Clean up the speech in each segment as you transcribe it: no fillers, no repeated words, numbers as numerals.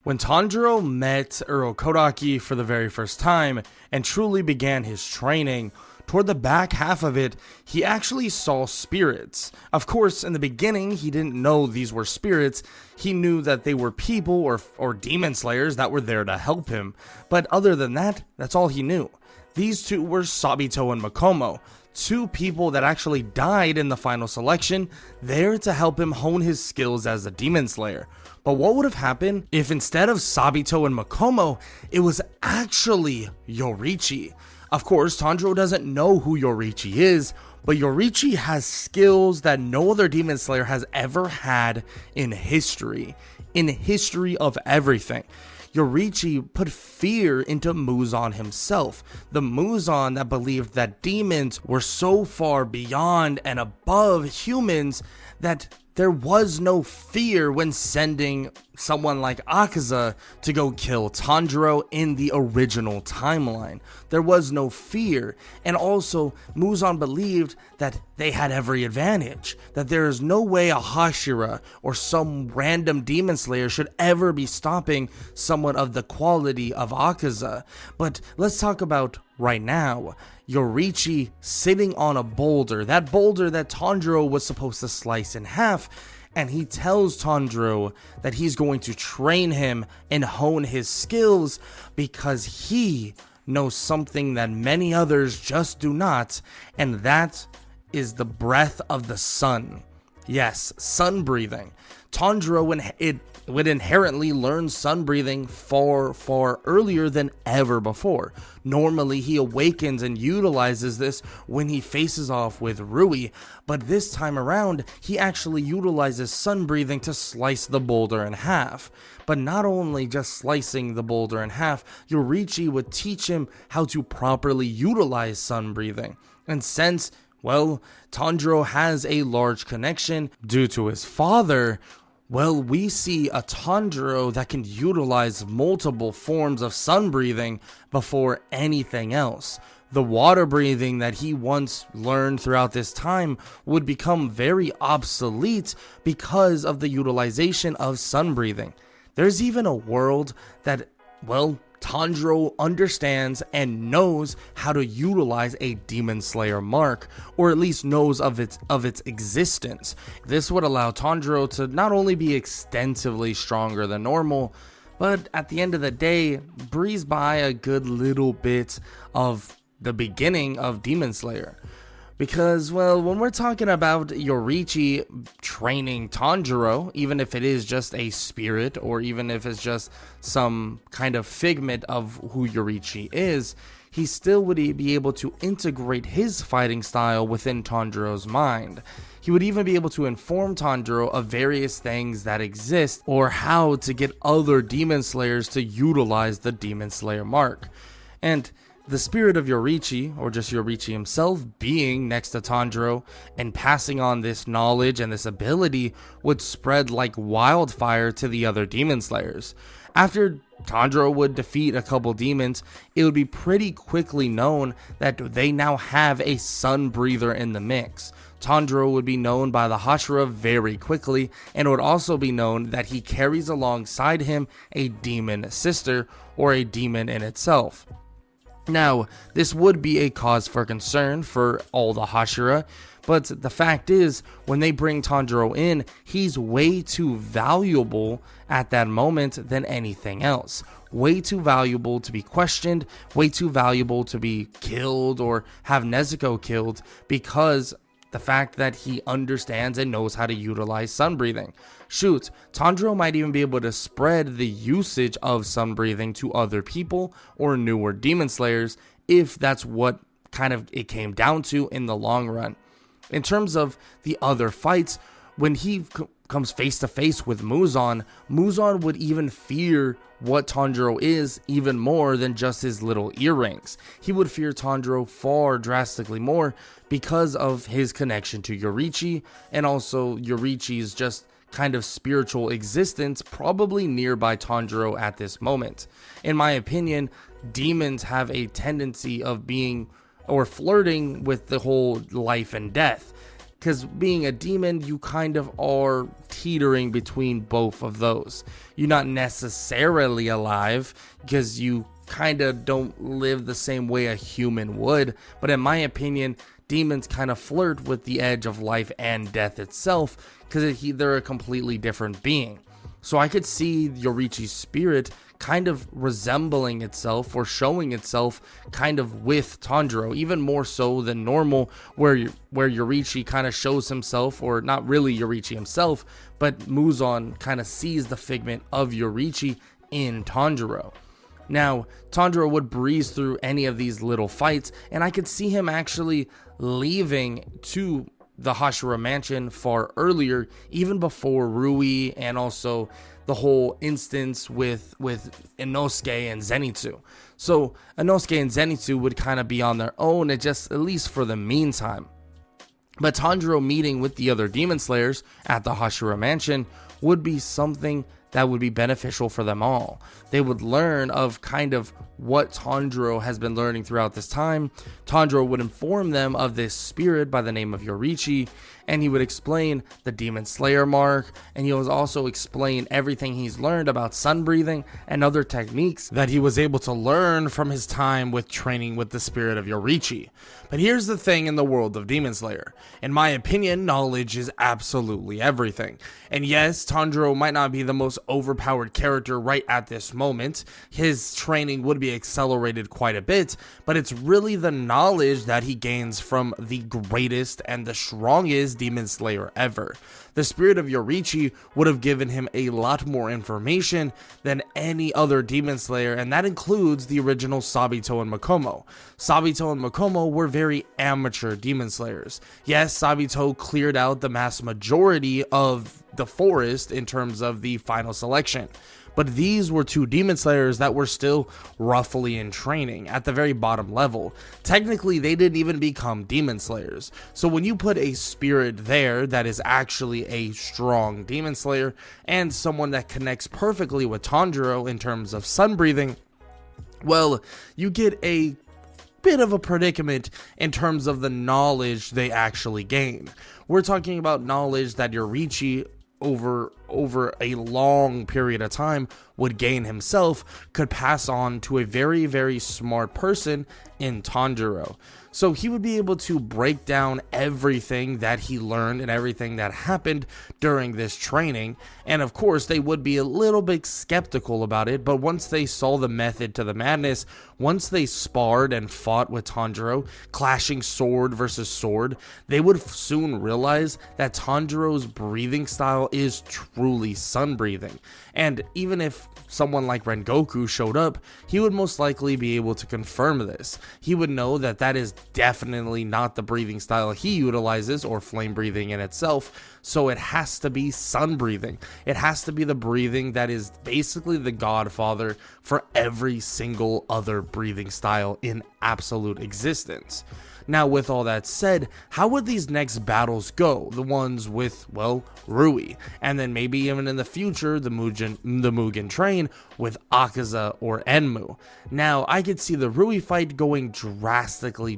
When Tanjiro met Urokodaki for the very first time and truly began his training, toward the back half of it, he actually saw spirits. Of course, in the beginning, he didn't know these were spirits. He knew that they were people or demon slayers that were there to help him. But other than that, that's all he knew. These two were Sabito and Makomo, two people that actually died in the final selection, there to help him hone his skills as a demon slayer. But what would have happened if instead of Sabito and Makomo, it was actually Yoriichi? Of course, Tanjiro doesn't know who Yoriichi is, but Yoriichi has skills that no other demon slayer has ever had in history of everything. Yoriichi put fear into Muzan himself, the Muzan that believed that demons were so far beyond and above humans that there was no fear when sending someone like Akaza to go kill Tanjiro in the original timeline. There was no fear, and also Muzan believed that they had every advantage, that there is no way a Hashira or some random demon slayer should ever be stopping someone of the quality of Akaza. But let's talk about right now. Yoriichi sitting on a boulder, that boulder that Tanjiro was supposed to slice in half, and he tells Tanjiro that he's going to train him and hone his skills because he knows something that many others just do not, and that is the breath of the sun. Yes, sun breathing. Tanjiro would inherently learn sun breathing far earlier than ever before. Normally, he awakens and utilizes this when he faces off with Rui, but this time around, he actually utilizes sun breathing to slice the boulder in half. But not only just slicing the boulder in half, Yoriichi would teach him how to properly utilize sun breathing. And since, well, Tanjiro has a large connection due to his father, well, we see a Tanjiro that can utilize multiple forms of sun breathing before anything else. The water breathing that he once learned throughout this time would become very obsolete because of the utilization of sun breathing. There's even a world that, well, Tanjiro understands and knows how to utilize a Demon Slayer mark, or at least knows of its existence. This would allow Tanjiro to not only be extensively stronger than normal, but at the end of the day, breeze by a good little bit of the beginning of Demon Slayer. Because, well, when we're talking about Yoriichi training Tanjiro, even if it is just a spirit, or even if it's just some kind of figment of who Yoriichi is, he still would be able to integrate his fighting style within Tanjiro's mind. He would even be able to inform Tanjiro of various things that exist, or how to get other Demon Slayers to utilize the Demon Slayer mark. And the spirit of Yoriichi, or just Yoriichi himself, being next to Tanjiro and passing on this knowledge and this ability would spread like wildfire to the other demon slayers. After Tanjiro would defeat a couple demons, it would be pretty quickly known that they now have a sun breather in the mix. Tanjiro would be known by the Hashira very quickly, and it would also be known that he carries alongside him a demon sister, or a demon in itself. Now, this would be a cause for concern for all the Hashira, but the fact is, when they bring Tanjiro in, he's way too valuable at that moment than anything else. Way too valuable to be questioned, way too valuable to be killed or have Nezuko killed, because the fact that he understands and knows how to utilize sun breathing. Shoot, Tanjiro might even be able to spread the usage of sun breathing to other people or newer demon slayers if that's what kind of it came down to in the long run. In terms of the other fights, when he comes face to face with Muzan would even fear what Tanjiro is even more than just his little earrings. He would fear Tanjiro far drastically more because of his connection to Yoriichi, and also Yoriichi's just kind of spiritual existence probably nearby Tanjiro at this moment. In my opinion, demons have a tendency of being or flirting with the whole life and death. because being a demon, you kind of are teetering between both of those. You're not necessarily alive because you kind of don't live the same way a human would, but in my opinion, demons kind of flirt with the edge of life and death itself because they're a completely different being. So I could see Yoriichi's spirit kind of resembling itself or showing itself kind of with Tanjiro, even more so than normal, where Yoriichi kind of shows himself, or not really Yoriichi himself, but Muzan kind of sees the figment of Yoriichi in Tanjiro. Now, Tanjiro would breeze through any of these little fights, and I could see him actually leaving to the Hashira mansion far earlier, even before Rui, and also the whole instance with Inosuke and Zenitsu. So Inosuke and Zenitsu would kind of be on their own, at least for the meantime. But Tanjiro meeting with the other demon slayers at the Hashira mansion would be something that would be beneficial for them all. They would learn of kind of what Tanjiro has been learning throughout this time. Tanjiro would inform them of this spirit by the name of Yoriichi, and he would explain the Demon Slayer mark, and he would also explain everything he's learned about sun breathing and other techniques that he was able to learn from his time with training with the spirit of Yoriichi. But here's the thing in the world of Demon Slayer. In my opinion, knowledge is absolutely everything. And yes, Tanjiro might not be the most overpowered character right at this moment. His training would be accelerated quite a bit, but it's really the knowledge that he gains from the greatest and the strongest Demon Slayer ever. The spirit of Yoriichi would have given him a lot more information than any other Demon Slayer, and that includes the original Sabito and Makomo. Sabito and Makomo were very amateur Demon Slayers. Yes, Sabito cleared out the mass majority of the forest in terms of the final selection, but these were two Demon Slayers that were still roughly in training at the very bottom level. Technically, they didn't even become Demon Slayers. So when you put a spirit there that is actually a strong Demon Slayer and someone that connects perfectly with Tanjiro in terms of sun breathing, well, you get a bit of a predicament in terms of the knowledge they actually gain. We're talking about knowledge that Yoriichi over a long period of time would gain himself, could pass on to a very, very smart person in Tanjiro. So he would be able to break down everything that he learned and everything that happened during this training. And of course, they would be a little bit skeptical about it, but once they saw the method to the madness, once they sparred and fought with Tanjiro, clashing sword versus sword, they would soon realize that Tanjiro's breathing style is truly sun breathing. And even if someone like Rengoku showed up, he would most likely be able to confirm this. He would know that that is definitely not the breathing style he utilizes, or flame breathing in itself, so it has to be sun breathing. It has to be the breathing that is basically the godfather for every single other breathing style in absolute existence. Now, with all that said, how would these next battles go? The ones with, well, Rui, and then maybe even in the future, the Mugen train with Akaza or Enmu. Now, I could see the Rui fight going drastically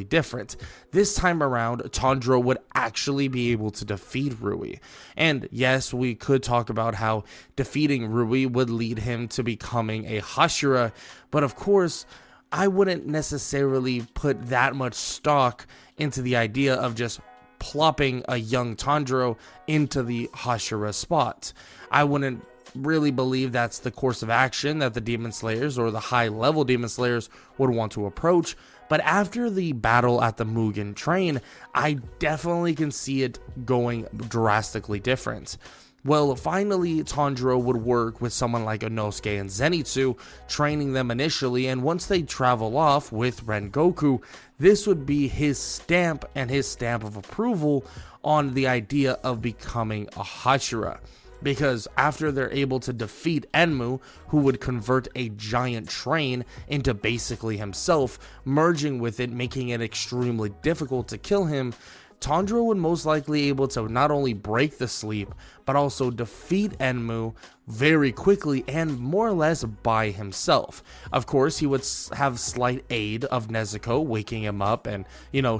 different. This time around, Tanjiro would actually be able to defeat Rui. And yes, we could talk about how defeating Rui would lead him to becoming a Hashira, but of course, I wouldn't necessarily put that much stock into the idea of just plopping a young Tanjiro into the Hashira spot. I wouldn't really believe that's the course of action that the Demon Slayers or the high-level Demon Slayers would want to approach. But after the battle at the Mugen train, I definitely can see it going drastically different. Well, finally, Tanjiro would work with someone like Inosuke and Zenitsu, training them initially, and once they travel off with Rengoku, this would be his stamp and his stamp of approval on the idea of becoming a Hashira. Because after they're able to defeat Enmu, who would convert a giant train into basically himself, merging with it, making it extremely difficult to kill him, Tanjiro would most likely able to not only break the sleep, but also defeat Enmu very quickly and more or less by himself. Of course, he would have slight aid of Nezuko waking him up and,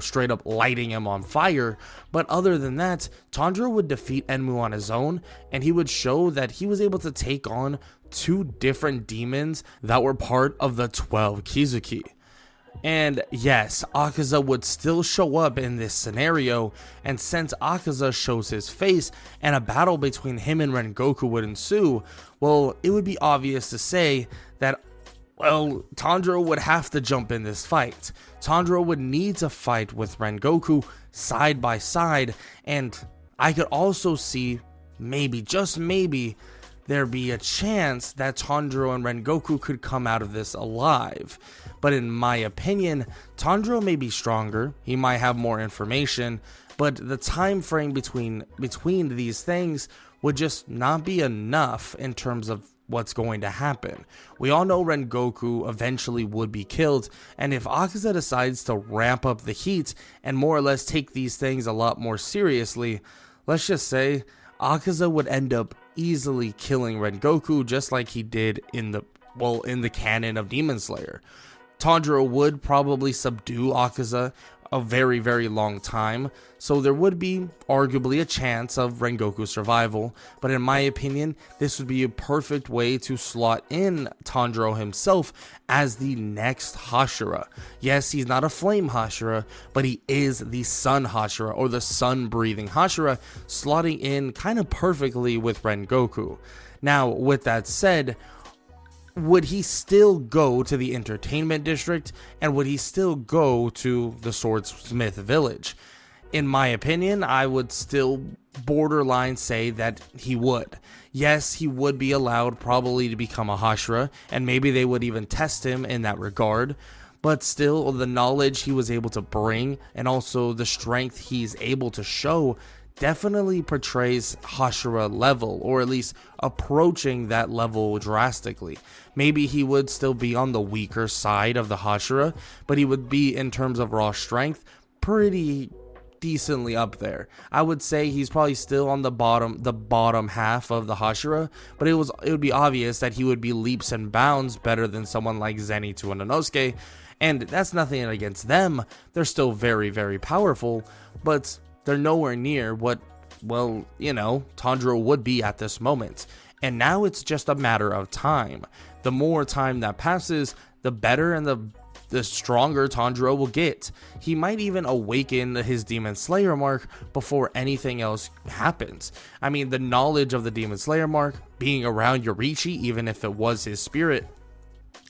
straight up lighting him on fire. But other than that, Tanjiro would defeat Enmu on his own, and he would show that he was able to take on 2 different demons that were part of the 12 Kizuki. And yes, Akaza would still show up in this scenario, and since Akaza shows his face and a battle between him and Rengoku would ensue, well, it would be obvious to say that, well, Tanjiro would have to jump in this fight. Tanjiro would need to fight with Rengoku side by side, and I could also see, maybe, just maybe, there be a chance that Tanjiro and Rengoku could come out of this alive. But in my opinion, Tanjiro may be stronger, he might have more information, but the time frame between these things would just not be enough in terms of what's going to happen. We all know Rengoku eventually would be killed, and if Akaza decides to ramp up the heat and more or less take these things a lot more seriously, let's just say Akaza would end up easily killing Rengoku just like he did in the canon of Demon Slayer. Tanjiro would probably subdue Akaza a very, very long time, so there would be arguably a chance of Rengoku's survival, but in my opinion, this would be a perfect way to slot in Tanjiro himself as the next Hashira. Yes, he's not a flame Hashira, but he is the sun Hashira, or the sun-breathing Hashira, slotting in kind of perfectly with Rengoku. Now, with that said, would he still go to the entertainment district, and would he still go to the Swordsmith village? In my opinion, I would still borderline say that he would. Yes, he would be allowed probably to become a Hashira, and maybe they would even test him in that regard, but still the knowledge he was able to bring and also the strength he's able to show definitely portrays Hashira level, or at least approaching that level drastically. Maybe he would still be on the weaker side of the Hashira, but he would be, in terms of raw strength, pretty decently up there. I would say he's probably still on the bottom half of the Hashira, but it would be obvious that he would be leaps and bounds better than someone like Zenitsu and Inosuke, and that's nothing against them. They're still very, very powerful, but they're nowhere near what, Tanjiro would be at this moment. And now it's just a matter of time. The more time that passes, the better and the stronger Tanjiro will get. He might even awaken his Demon Slayer mark before anything else happens. I mean, the knowledge of the Demon Slayer mark, being around Yoriichi, even if it was his spirit,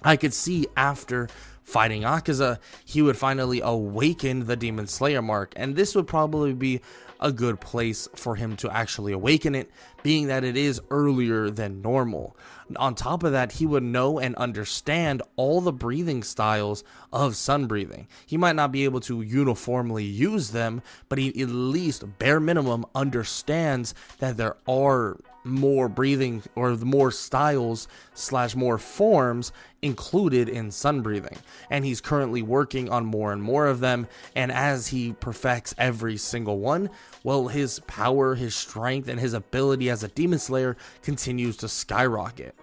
I could see after fighting Akaza, he would finally awaken the Demon Slayer mark, and this would probably be a good place for him to actually awaken it, being that it is earlier than normal. On top of that, he would know and understand all the breathing styles of sun breathing. He might not be able to uniformly use them, but he at least, bare minimum, understands that there are more breathing or more styles / more forms included in sun breathing, and he's currently working on more and more of them, and as he perfects every single one, well, his power, his strength, and his ability as a Demon Slayer continues to skyrocket.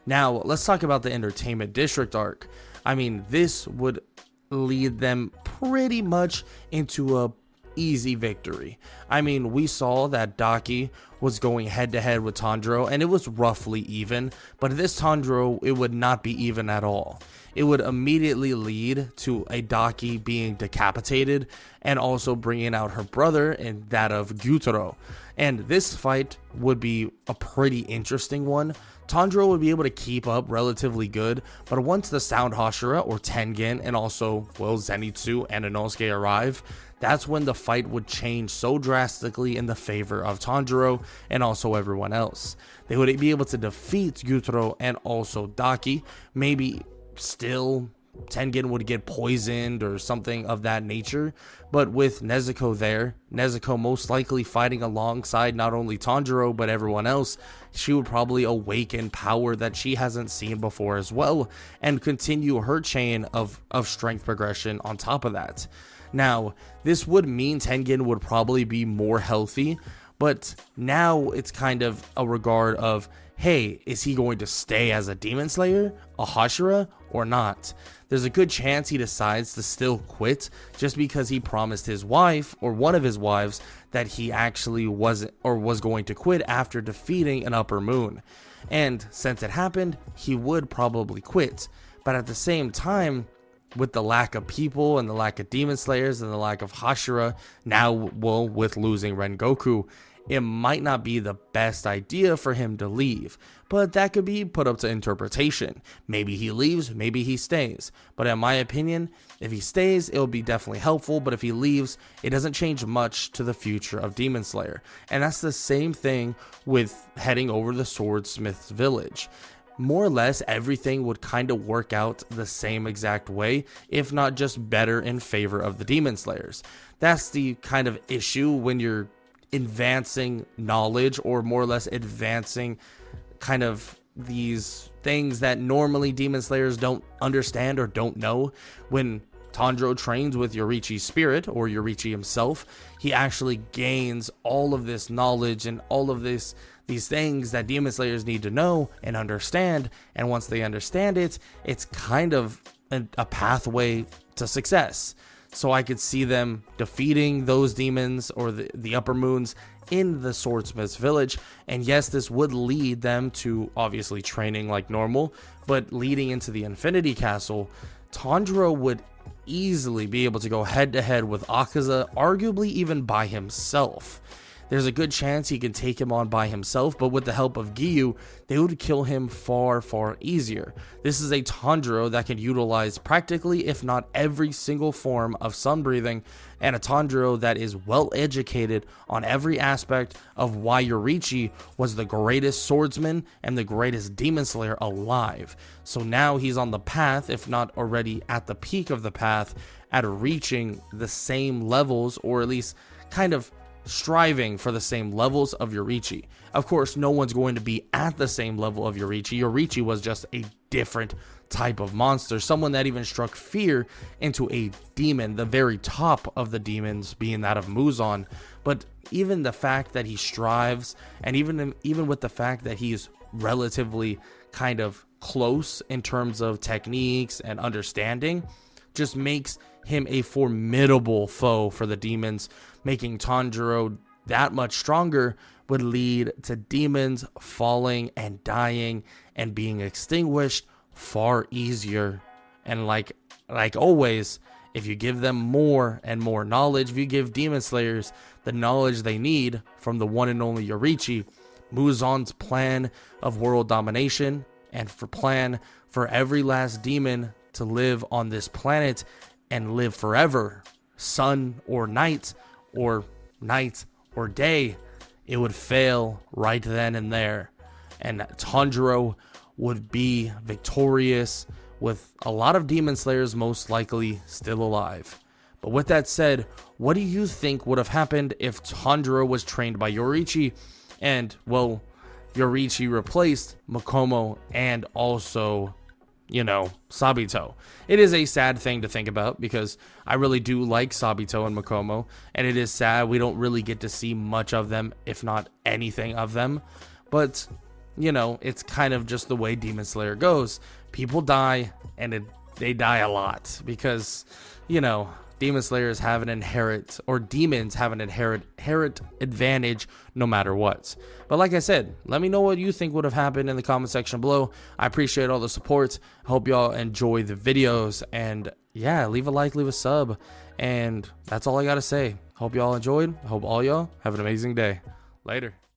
Now let's talk about the Entertainment District arc. I mean, this would lead them pretty much into a easy victory. I mean, we saw that Daki was going head to head with Tanjiro, and it was roughly even, but this Tanjiro, it would not be even at all. It would immediately lead to a Daki being decapitated and also bringing out her brother and that of Gyutaro. And this fight would be a pretty interesting one. Tanjiro would be able to keep up relatively good, but once the Sound Hashira or Tengen and also, Zenitsu and Inosuke arrive, that's when the fight would change so drastically in the favor of Tanjiro and also everyone else. They would be able to defeat Gyutaro and also Daki, maybe still Tengen would get poisoned or something of that nature. But with Nezuko there, Nezuko most likely fighting alongside not only Tanjiro but everyone else, she would probably awaken power that she hasn't seen before as well, and continue her chain of strength progression on top of that. Now, this would mean Tengen would probably be more healthy, but now it's kind of a regard of, hey, is he going to stay as a Demon Slayer, a Hashira, or not? There's a good chance he decides to still quit just because he promised his wife, or one of his wives, that he actually wasn't or was going to quit after defeating an upper moon. And since it happened, he would probably quit. But at the same time, with the lack of people and the lack of Demon Slayers and the lack of Hashira, now, well, with losing Rengoku, it might not be the best idea for him to leave, but that could be put up to interpretation. Maybe he leaves, maybe he stays. But in my opinion, if he stays, it'll be definitely helpful, but if he leaves, it doesn't change much to the future of Demon Slayer. And that's the same thing with heading over to the Swordsmith's village. More or less everything would kind of work out the same exact way, if not just better in favor of the Demon Slayers. That's the kind of issue when you're advancing knowledge, or more or less advancing kind of these things that normally Demon Slayers don't understand or don't know. When Tanjiro trains with Yoriichi's spirit, or Yoriichi himself, he actually gains all of this knowledge and all of these things that Demon Slayers need to know and understand, and once they understand it, it's kind of a pathway to success. So I could see them defeating those demons or the upper moons in the Swordsmith's village. And yes, this would lead them to obviously training like normal, but leading into the Infinity Castle, Tanjiro would easily be able to go head to head with Akaza, arguably even by himself. There's a good chance he can take him on by himself, but with the help of Giyu, they would kill him far, far easier. This is a Tanjiro that can utilize practically, if not every single form of sun breathing, and a Tanjiro that is well educated on every aspect of why Yoriichi was the greatest swordsman and the greatest Demon Slayer alive. So now he's on the path, if not already at the peak of the path, at reaching the same levels, or at least kind of striving for the same levels of Yoriichi. Of course, no one's going to be at the same level of Yoriichi. Yoriichi was just a different type of monster, someone that even struck fear into a demon, the very top of the demons being that of Muzan. But even the fact that he strives, and even with the fact that he's relatively kind of close in terms of techniques and understanding, just makes him a formidable foe for the demons. Making Tanjiro that much stronger would lead to demons falling and dying and being extinguished far easier. And like always, if you give them more and more knowledge, if you give Demon Slayers the knowledge they need from the one and only Yoriichi, Muzan's plan of world domination and plan for every last demon to live on this planet and live forever, sun or night or day, it would fail right then and there. And Tanjiro would be victorious, with a lot of Demon Slayers most likely still alive. But with that said, what do you think would have happened if Tanjiro was trained by Yoriichi and, well, Yoriichi replaced Makomo and also, you know, Sabito? It is a sad thing to think about, because I really do like Sabito and Makomo, and it is sad we don't really get to see much of them, if not anything of them. But, you know, it's kind of just the way Demon Slayer goes. People die, and they die a lot, because, you know, Demon Slayers have an inherent, or demons have an inherent advantage no matter what. But like I said, let me know what you think would have happened in the comment section below. I appreciate all the support. Hope y'all enjoy the videos, and yeah, leave a like, leave a sub, and that's all I gotta say. Hope y'all enjoyed. Hope all y'all have an amazing day. Later.